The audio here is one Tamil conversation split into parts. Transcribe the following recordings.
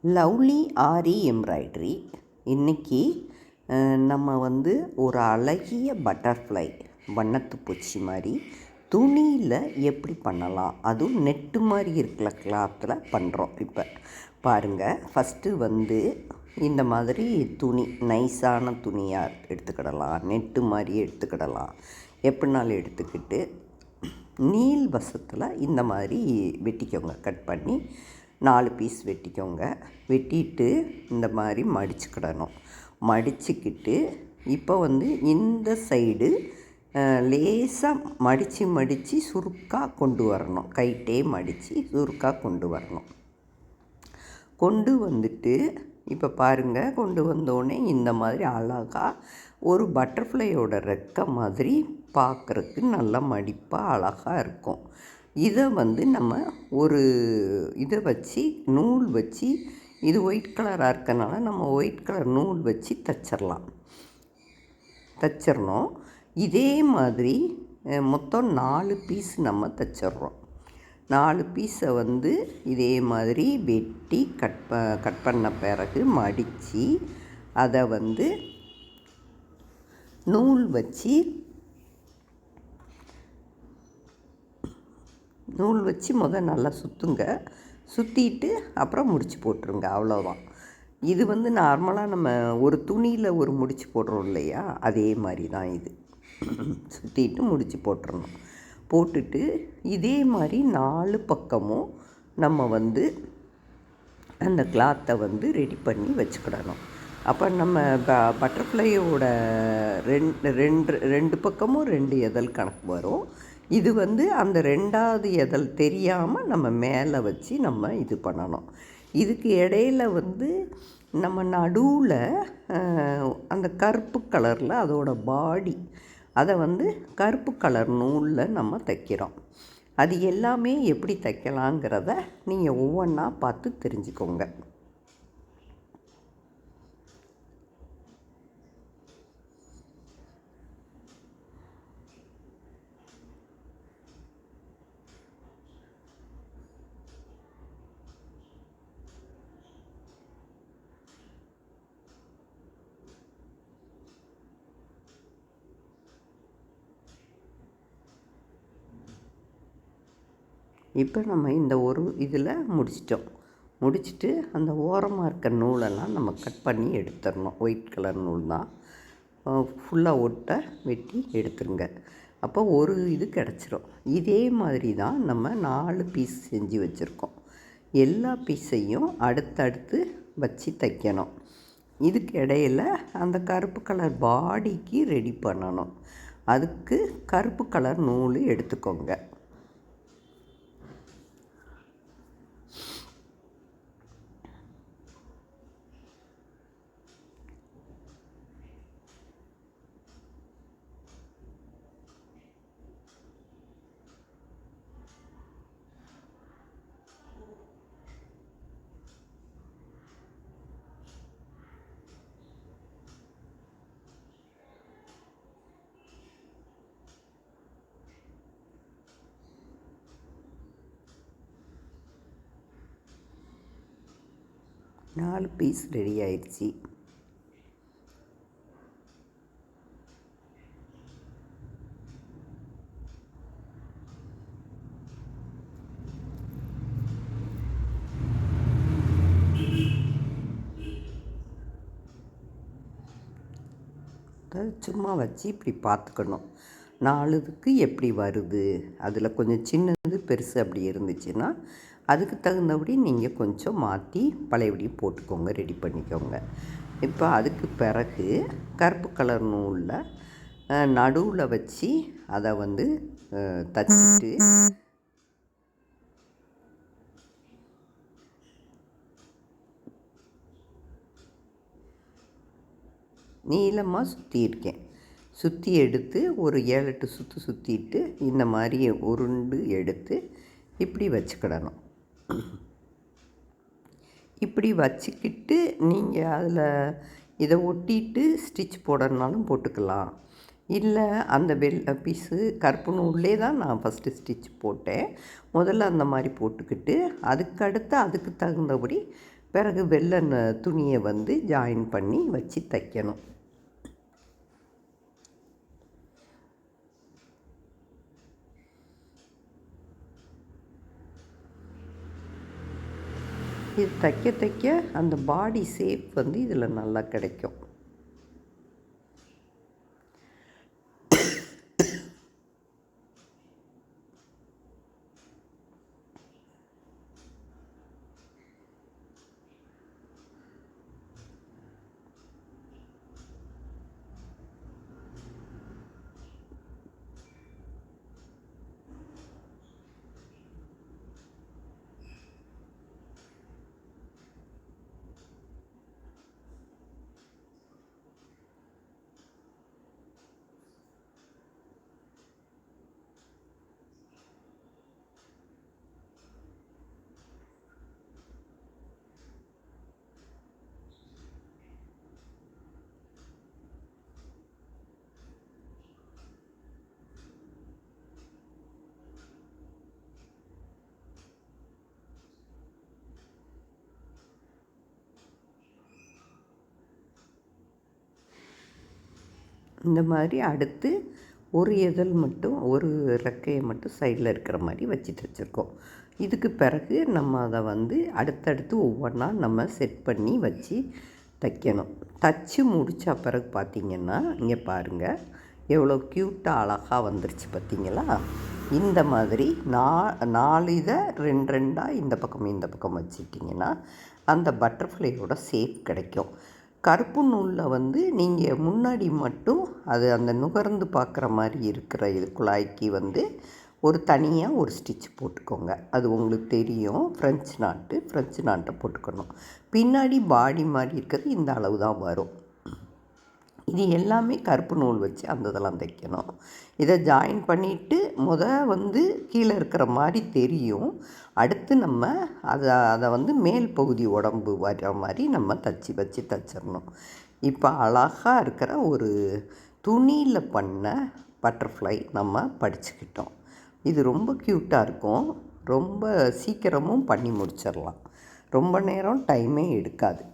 லவ்லி ஆரி எம்ப்ராய்டரி. இன்றைக்கி நம்ம ஒரு அழகிய பட்டர்ஃப்ளை வண்ணத்து பூச்சி மாதிரி துணியில் எப்படி பண்ணலாம், அதுவும் நெட்டு மாதிரி இருக்கிற கிளாத்தில் பண்ணுறோம். இப்போ பாருங்கள், ஃபஸ்ட்டு இந்த மாதிரி துணி நைஸான துணியாக எடுத்துக்கிடலாம், நெட்டு மாதிரி எடுத்துக்கிடலாம். எப்படினாலும் எடுத்துக்கிட்டு நீள் வசத்தில் இந்த மாதிரி வெட்டிக்கோங்க. கட் பண்ணி 4 பீஸ் வெட்டிக்கோங்க. வெட்டிட்டு இந்த மாதிரி மடிச்சுக்கிடணும். மடிச்சுக்கிட்டு இப்போ இந்த சைடு லேசாக மடித்து சுருக்காக கொண்டு வரணும். கைட்டே மடித்து சுருக்காக கொண்டு வரணும். கொண்டு வந்துட்டு இப்போ பாருங்கள், கொண்டு வந்தோடனே இந்த மாதிரி அழகாக ஒரு பட்டர்ஃப்ளையோட ரெக்கை மாதிரி பார்க்குறதுக்கு நல்லா மடிப்பாக அழகாக இருக்கும். இதை நம்ம ஒரு இதை வச்சு நூல் வச்சு, இது ஒயிட் கலராக இருக்கனால நம்ம ஒயிட் கலர் நூல் வச்சு தச்சிடணும். இதே மாதிரி மொத்தம் 4 பீஸ் நம்ம தச்சிட்றோம். 4 பீஸை இதே மாதிரி வெட்டி கட் பண்ண பிறகு மடித்து அதை நூல் வச்சு நல்லா சுற்றுங்க. சுற்றிட்டு அப்புறம் முடிச்சு போட்டுருங்க. அவ்வளோதான். இது நார்மலாக நம்ம ஒரு துணியில் ஒரு முடிச்சு போடுறோம் இல்லையா, அதே மாதிரி தான் இது. சுற்றிட்டு முடிச்சு போட்டுடணும். போட்டுட்டு இதே மாதிரி 4 பக்கமும் நம்ம அந்த கிளாத்தை ரெடி பண்ணி வச்சுக்கிடணும். அப்போ நம்ம பட்டர்ஃப்ளையோட ரெண்டு பக்கமும் 2 எதழ் கணக்கு வரும். இது அந்த 2வது எதழ் தெரியாமல் நம்ம மேலே வச்சு நம்ம இது பண்ணணும். இதுக்கு இடையில நம்ம நடுவில் அந்த கருப்பு கலரில் அதோட பாடி, அதை கருப்பு கலர் நூலில் நம்ம தைக்கிறோம். அது எல்லாமே எப்படி தைக்கலாங்கிறத நீங்கள் ஒவ்வொன்றா பார்த்து தெரிஞ்சுக்கோங்க. இப்போ நம்ம இந்த ஒரு இதில் முடிச்சுட்டு அந்த ஓரமாக இருக்க நூலெல்லாம் நம்ம கட் பண்ணி எடுத்துடணும். ஒயிட் கலர் நூல் தான், ஃபுல்லாக வெட்டி எடுத்துருங்க. அப்போ ஒரு இது கிடச்சிரும். இதே மாதிரி தான் நம்ம 4 பீஸ் செஞ்சு வச்சுருக்கோம். எல்லா பீஸையும் அடுத்தடுத்து வச்சு தைக்கணும். இதுக்கு இடையில் அந்த கருப்பு கலர் பாடிக்கு ரெடி பண்ணணும். அதுக்கு கருப்பு கலர் நூல் எடுத்துக்கோங்க. நாலு பீஸ் ரெடி ஆயிடுச்சு. சும்மா வச்சு இப்படி பார்த்துக்கணும். 4க்கு எப்படி வருது, அதில் கொஞ்சம் சின்னது பெருசு அப்படி இருந்துச்சுன்னா அதுக்கு தகுந்தபடி நீங்கள் கொஞ்சம் மாற்றி பழையபடி போட்டுக்கோங்க, ரெடி பண்ணிக்கோங்க. இப்போ அதுக்கு பிறகு கருப்பு கலர் நூலில் நடுவில் வச்சு அதை தச்சுட்டு நீளமாக சுற்றியிருக்கேன். சுற்றி எடுத்து ஒரு 7-8 சுற்று சுற்றிட்டு இந்த மாதிரி உருண்டு எடுத்து இப்படி வச்சுக்கிடணும். இப்படி வச்சுக்கிட்டு நீங்கள் அதில் இதை ஒட்டிட்டு ஸ்டிச் போடணுனாலும் போட்டுக்கலாம். இல்லை அந்த பீஸு கருப்பு நூல்லே தான் நான் ஃபஸ்ட்டு ஸ்டிச் போட்டேன். முதல்ல அந்த மாதிரி போட்டுக்கிட்டு அதுக்கு தகுந்தபடி பிறகு வெள்ளை துணியை வந்து ஜாயின் பண்ணி வச்சு தைக்கணும். இது தைக்க தைக்க அந்த பாடி ஷேப் வந்து இதில் நல்லா கிடைக்கும். இந்த மாதிரி அடுத்து ஒரு இதழ் மட்டும், ஒரு ரெக்கையை மட்டும் சைடில் இருக்கிற மாதிரி வச்சு தைச்சிருக்கோம். இதுக்கு பிறகு நம்ம அதை வந்து அடுத்தடுத்து ஒவ்வொன்றா நம்ம செட் பண்ணி வச்சு தைக்கணும். தைச்சி முடித்த பிறகு பார்த்திங்கன்னா இங்கே பாருங்கள் எவ்வளோ க்யூட்டாக அழகாக வந்துருச்சு பார்த்திங்களா. இந்த மாதிரி 4 இதை 2 இந்த பக்கம் வச்சுட்டிங்கன்னா அந்த பட்டர்ஃப்ளையோட ஷேப் கிடைக்கும். கருப்பு நூலில் வந்து நீங்கள் முன்னாடி மட்டும் அது அந்த நுகர்ந்து பார்க்குற மாதிரி இருக்கிற இது குழாய்க்கு வந்து ஒரு தனியாக ஒரு ஸ்டிச் போட்டுக்கோங்க. அது உங்களுக்கு தெரியும். ஃப்ரெஞ்சு நாட்டை போட்டுக்கணும். பின்னாடி பாடி மாதிரி இருக்கிறது இந்த அளவு தான் வரும். இது எல்லாமே கருப்பு நூல் வச்சு அந்த இதெல்லாம் தைக்கணும். இதை ஜாயின் பண்ணிவிட்டு வந்து கீழே இருக்கிற மாதிரி தெரியும். அடுத்து நம்ம அதை வந்து மேல் பகுதி உடம்பு வர மாதிரி நம்ம வச்சு தைச்சிடணும். இப்போ அழகாக இருக்கிற ஒரு துணியில் பண்ண பட்டர்ஃப்ளை நம்ம படிச்சுக்கிட்டோம். இது ரொம்ப க்யூட்டாக இருக்கும். ரொம்ப சீக்கிரமும் பண்ணி முடிச்சிடலாம். ரொம்ப நேரம் டைமே எடுக்காது.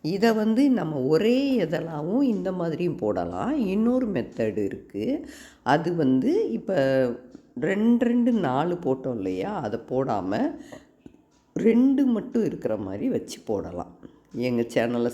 இதை வந்து நம்ம ஒரே இதழாகவும் இந்த மாதிரியும் போடலாம். இன்னொரு மெத்தடு இருக்குது. அது வந்து இப்போ 2 4 போட்டோம் இல்லையா, அதை போடாமல் 2 மட்டும் இருக்கிற மாதிரி வச்சு போடலாம். எங்கள் சேனலை